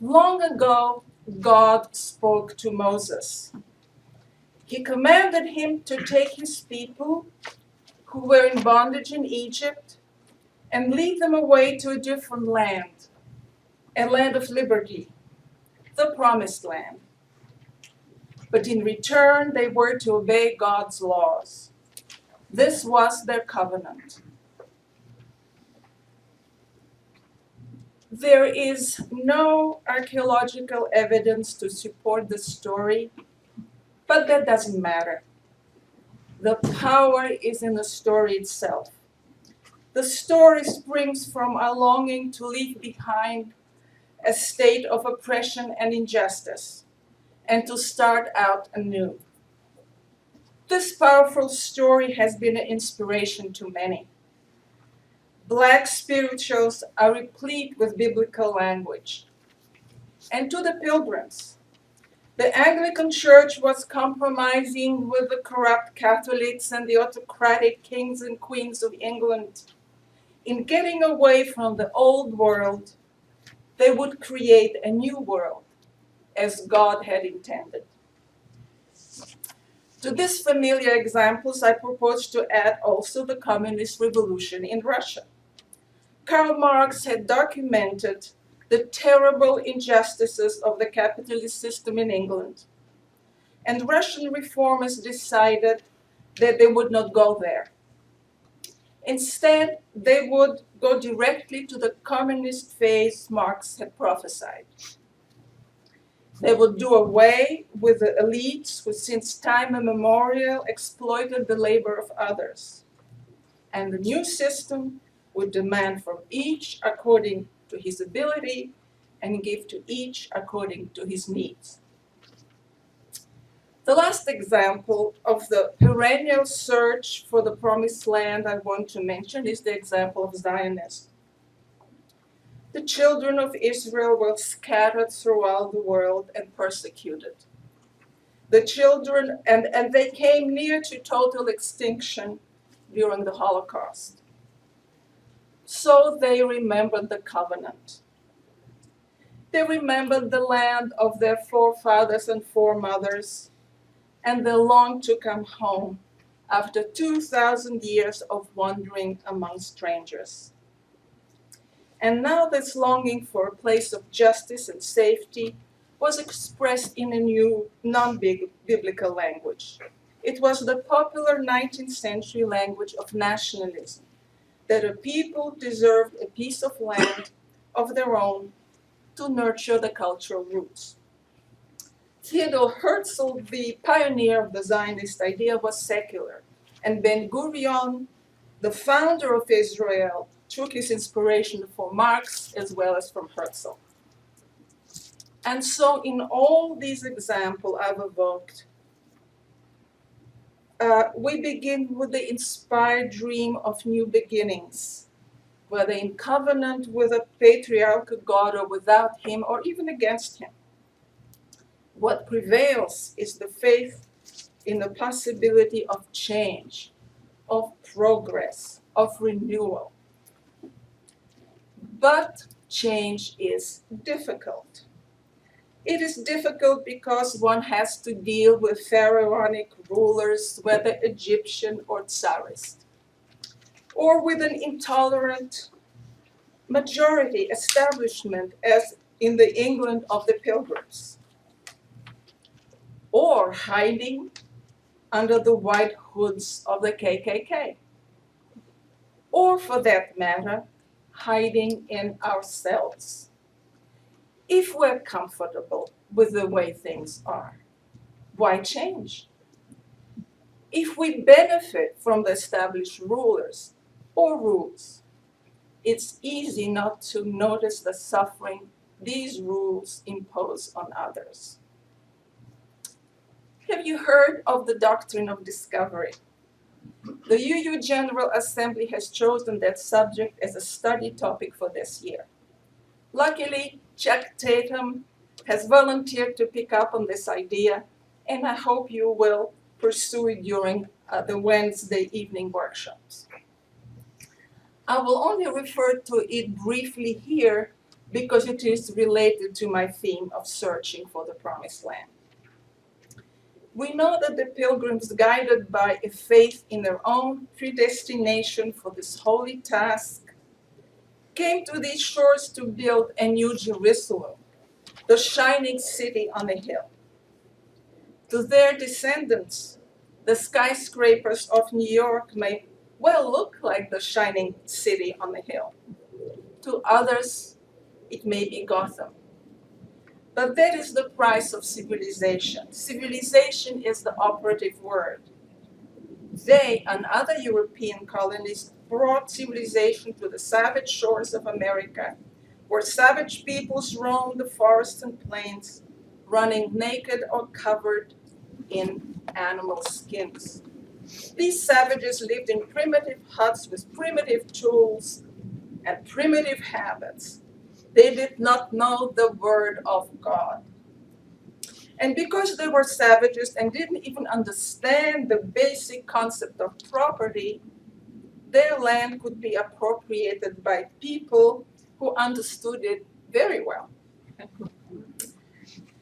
Long ago, God spoke to Moses. He commanded him to take his people who were in bondage in Egypt and lead them away to a different land, a land of liberty, the promised land. But in return, they were to obey God's laws. This was their covenant. There is no archaeological evidence to support the story, but that doesn't matter. The power is in the story itself. The story springs from a longing to leave behind a state of oppression and injustice and to start out anew. This powerful story has been an inspiration to many. Black spirituals are replete with biblical language. And to the pilgrims, the Anglican Church was compromising with the corrupt Catholics and the autocratic kings and queens of England. In getting away from the old world, they would create a new world, as God had intended. To these familiar examples, I propose to add also the communist revolution in Russia. Karl Marx had documented the terrible injustices of the capitalist system in England. And Russian reformers decided that they would not go there. Instead, they would go directly to the communist phase Marx had prophesied. They would do away with the elites who since time immemorial exploited the labor of others. And the new system would demand from each according to his ability and give to each according to his needs. The last example of the perennial search for the promised land I want to mention is the example of Zionism. The children of Israel were scattered throughout the world and persecuted. The children, and they came near to total extinction during the Holocaust. So they remembered the covenant. They remembered the land of their forefathers and foremothers, and they longed to come home after 2,000 years of wandering among strangers. And now this longing for a place of justice and safety was expressed in a new non-biblical language. It was the popular 19th century language of nationalism, that a people deserved a piece of land of their own to nurture the cultural roots. Theodor Herzl, the pioneer of the Zionist idea, was secular, and Ben-Gurion, the founder of Israel, took his inspiration from Marx as well as from Herzl. And so in all these examples I've evoked, we begin with the inspired dream of new beginnings, whether in covenant with a patriarchal God or without him or even against him. What prevails is the faith in the possibility of change, of progress, of renewal. But change is difficult. It is difficult because one has to deal with pharaonic rulers, whether Egyptian or Tsarist, or with an intolerant majority establishment as in the England of the Pilgrims, or hiding under the white hoods of the KKK, or for that matter, hiding in ourselves. If we're comfortable with the way things are, why change? If we benefit from the established rulers or rules, it's easy not to notice the suffering these rules impose on others. Have you heard of the doctrine of discovery? The UU General Assembly has chosen that subject as a study topic for this year. Luckily, Chuck Tatum has volunteered to pick up on this idea, and I hope you will pursue it during the Wednesday evening workshops. I will only refer to it briefly here because it is related to my theme of searching for the promised land. We know that the pilgrims, guided by a faith in their own predestination for this holy task, came to these shores to build a new Jerusalem, the shining city on a hill. To their descendants, the skyscrapers of New York may well look like the shining city on the hill. To others, it may be Gotham. But that is the price of civilization. Civilization is the operative word. They and other European colonies brought civilization to the savage shores of America, where savage peoples roamed the forests and plains, running naked or covered in animal skins. These savages lived in primitive huts with primitive tools and primitive habits. They did not know the word of God. And because they were savages and didn't even understand the basic concept of property, their land could be appropriated by people who understood it very well.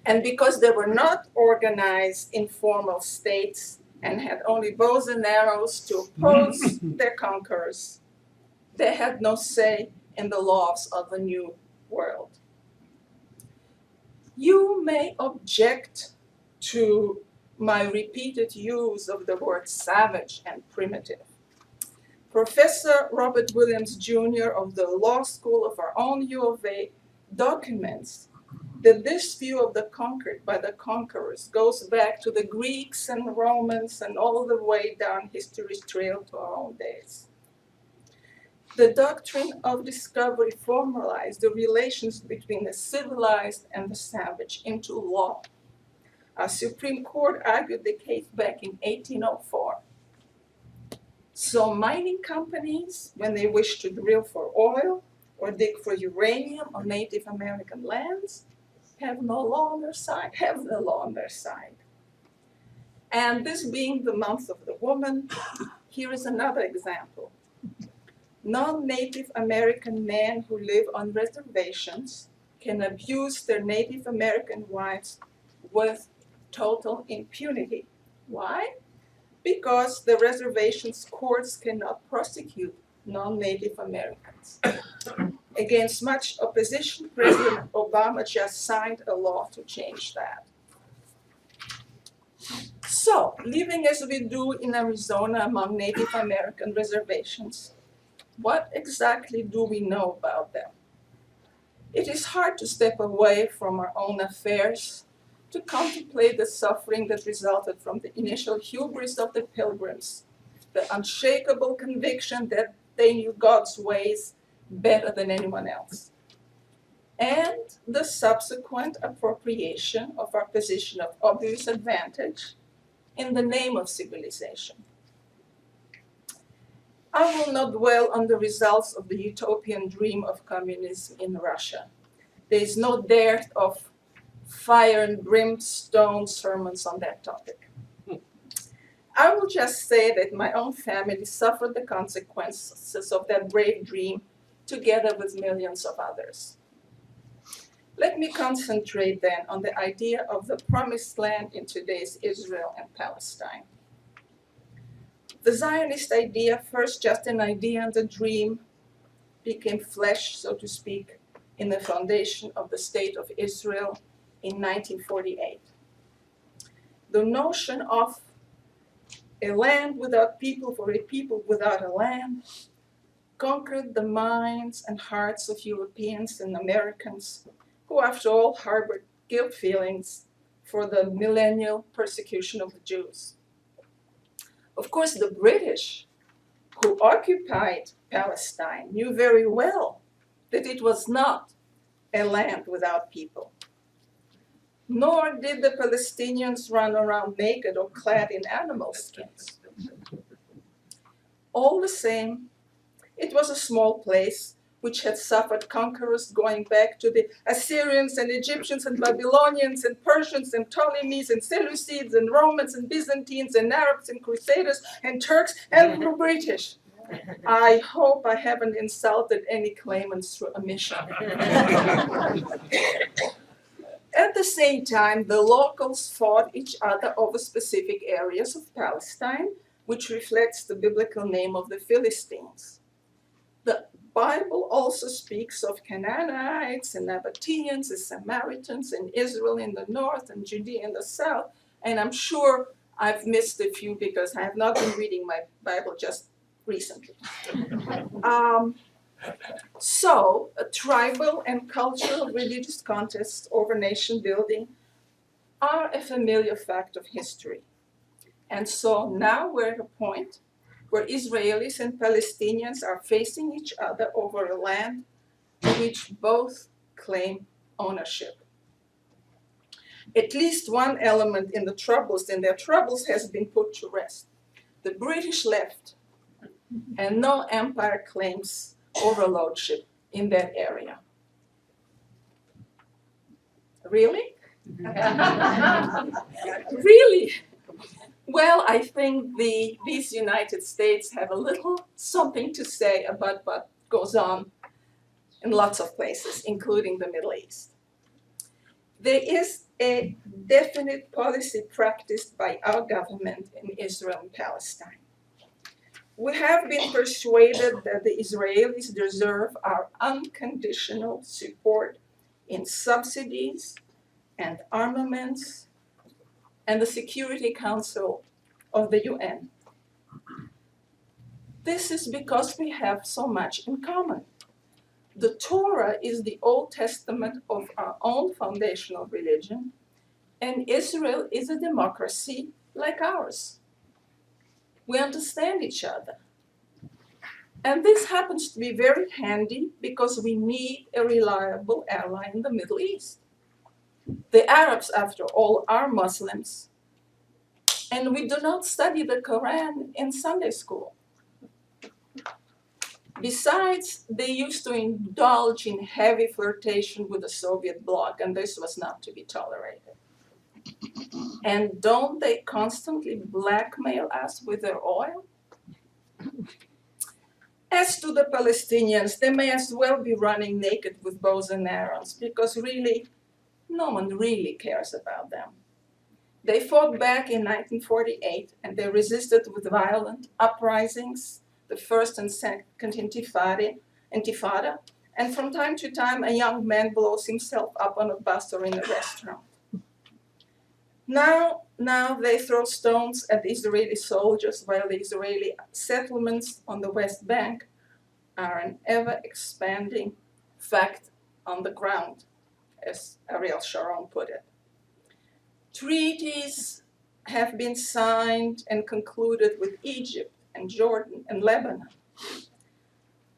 And because they were not organized in formal states and had only bows and arrows to oppose their conquerors, they had no say in the laws of the new world. You may object to my repeated use of the word savage and primitive. Professor Robert Williams Jr. of the law school of our own U of A documents that this view of the conquered by the conquerors goes back to the Greeks and Romans and all the way down history's trail to our own days. The doctrine of discovery formalized the relations between the civilized and the savage into law. Our Supreme Court argued the case back in 1804. So mining companies, when they wish to drill for oil or dig for uranium on Native American lands, have the law on their side. And this being the month of the woman, here is another example. Non-Native American men who live on reservations can abuse their Native American wives with total impunity. Why? Because the reservation's courts cannot prosecute non-Native Americans. Against much opposition, President Obama just signed a law to change that. So, living as we do in Arizona among Native American reservations, what exactly do we know about them? It is hard to step away from our own affairs to contemplate the suffering that resulted from the initial hubris of the pilgrims, the unshakable conviction that they knew God's ways better than anyone else, and the subsequent appropriation of our position of obvious advantage in the name of civilization. I will not dwell on the results of the utopian dream of communism in Russia. There is no dearth of fire and brimstone sermons on that topic. I will just say that my own family suffered the consequences of that brave dream together with millions of others. Let me concentrate then on the idea of the promised land in today's Israel and Palestine. The Zionist idea, first just an idea and a dream, became flesh, so to speak, in the foundation of the State of Israel in 1948. The notion of a land without people for a people without a land conquered the minds and hearts of Europeans and Americans who, after all, harbored guilt feelings for the millennial persecution of the Jews. Of course, the British, who occupied Palestine, knew very well that it was not a land without people. Nor did the Palestinians run around naked or clad in animal skins. All the same, it was a small place which had suffered conquerors going back to the Assyrians and Egyptians and Babylonians and Persians and Ptolemies and Seleucids and Romans and Byzantines and Arabs and Crusaders and Turks and the British. I hope I haven't insulted any claimants through omission. At the same time, the locals fought each other over specific areas of Palestine, which reflects the biblical name of the Philistines. The Bible also speaks of Canaanites and Nabateans and Samaritans and Israel in the north and Judea in the south. And I'm sure I've missed a few because I have not been reading my Bible just recently. So, tribal and cultural religious contests over nation building are a familiar fact of history. And so now we're at a point where Israelis and Palestinians are facing each other over a land to which both claim ownership. At least one element in their troubles has been put to rest. The British left, and no empire claims overlordship in that area. Really? Really? Well, I think these United States have a little something to say about what goes on in lots of places, including the Middle East. There is a definite policy practiced by our government in Israel and Palestine. We have been persuaded that the Israelis deserve our unconditional support in subsidies and armaments and the Security Council of the UN. This is because we have so much in common. The Torah is the Old Testament of our own foundational religion, and Israel is a democracy like ours. We understand each other. And this happens to be very handy because we need a reliable ally in the Middle East. The Arabs, after all, are Muslims, and we do not study the Quran in Sunday school. Besides, they used to indulge in heavy flirtation with the Soviet bloc, and this was not to be tolerated. And don't they constantly blackmail us with their oil? As to the Palestinians, they may as well be running naked with bows and arrows, because really, no one really cares about them. They fought back in 1948, and they resisted with violent uprisings, the first and second intifada, and from time to time a young man blows himself up on a bus or in a restaurant. Now they throw stones at the Israeli soldiers, while the Israeli settlements on the West Bank are an ever-expanding fact on the ground, as Ariel Sharon put it. Treaties have been signed and concluded with Egypt and Jordan and Lebanon,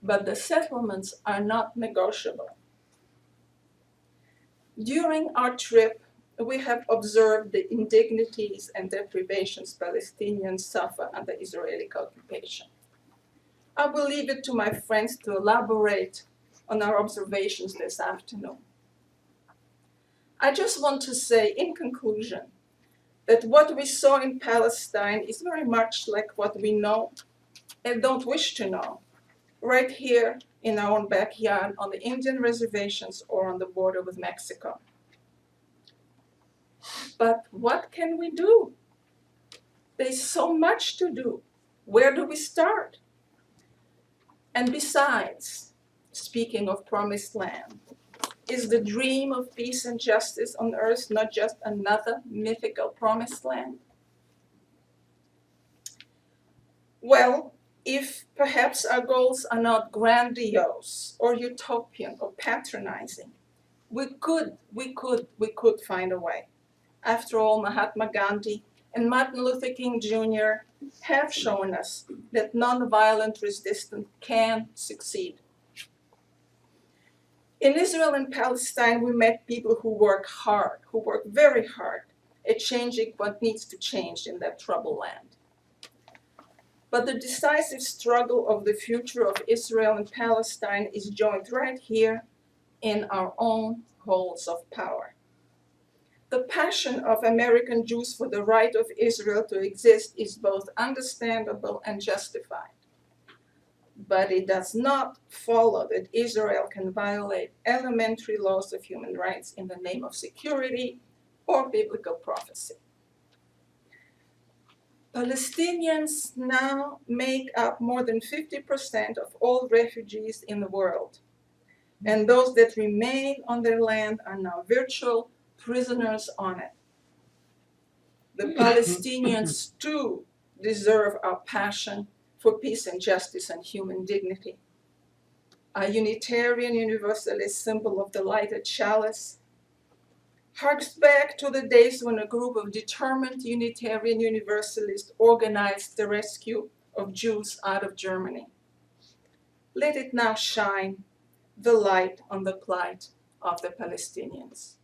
but the settlements are not negotiable. During our trip, we have observed the indignities and deprivations Palestinians suffer under Israeli occupation. I will leave it to my friends to elaborate on our observations this afternoon. I just want to say, in conclusion, that what we saw in Palestine is very much like what we know and don't wish to know, right here in our own backyard on the Indian reservations or on the border with Mexico. But what can we do? There's so much to do. Where do we start? And besides, speaking of promised land, is the dream of peace and justice on earth not just another mythical promised land? Well, if perhaps our goals are not grandiose or utopian or patronizing, we could find a way. After all, Mahatma Gandhi and Martin Luther King Jr. have shown us that nonviolent resistance can succeed. In Israel and Palestine, we met people who work hard, who work very hard at changing what needs to change in that troubled land. But the decisive struggle of the future of Israel and Palestine is joined right here in our own halls of power. The passion of American Jews for the right of Israel to exist is both understandable and justified. but it does not follow that Israel can violate elementary laws of human rights in the name of security or biblical prophecy. Palestinians now make up more than 50% of all refugees in the world, and those that remain on their land are now virtual prisoners on it. The Palestinians too deserve our passion for peace and justice and human dignity. A Unitarian Universalist symbol of the lighted chalice harks back to the days when a group of determined Unitarian Universalists organized the rescue of Jews out of Germany. Let it now shine the light on the plight of the Palestinians.